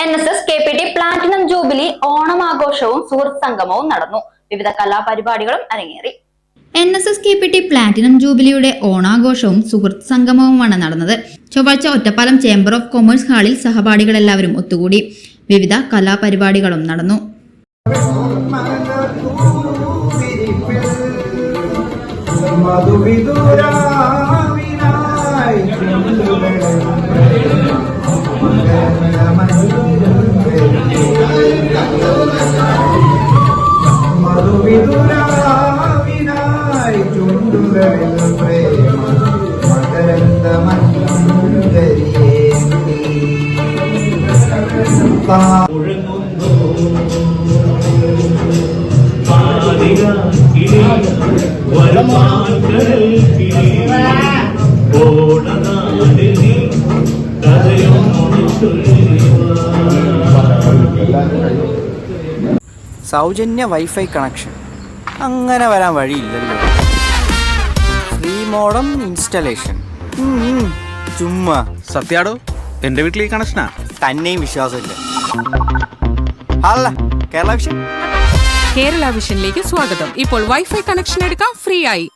NSS KPT platinum jubilee ഓണമാഘോഷവും സുഹൃത്ത് സംഗമവും നടന്നു. വിവിധ കലാപരിപാടികളും അരങ്ങേറി. NSS KPT പ്ലാറ്റിനം ജൂബിലിയുടെ ഓണാഘോഷവും സുഹൃത്ത് സംഗമവുമാണ് നടന്നത്. ചൊവ്വാഴ്ച ഒറ്റപ്പാലം ചേംബർ ഓഫ് കൊമേഴ്സ് ഹാളിൽ സഹപാഠികളെല്ലാവരും ഒത്തുകൂടി. വിവിധ കലാപരിപാടികളും നടന്നു. സൗജന്യ വൈഫൈ കണക്ഷൻ അങ്ങനെ വരാൻ വഴിയില്ലല്ലോ. ഫ്രീ മോഡം ഇൻസ്റ്റലേഷൻ ചുമ്മാ. സത്യാടോ, എന്റെ വീട്ടിൽ ഈ കണക്ഷനാ. തന്നെയും വിശ്വാസമില്ല. അല്ല, കേരള വിഷൻ. കേരള വിഷനിലേക്ക് സ്വാഗതം. ഇപ്പോൾ വൈഫൈ കണക്ഷൻ എടുക്കാം ഫ്രീ ആയി.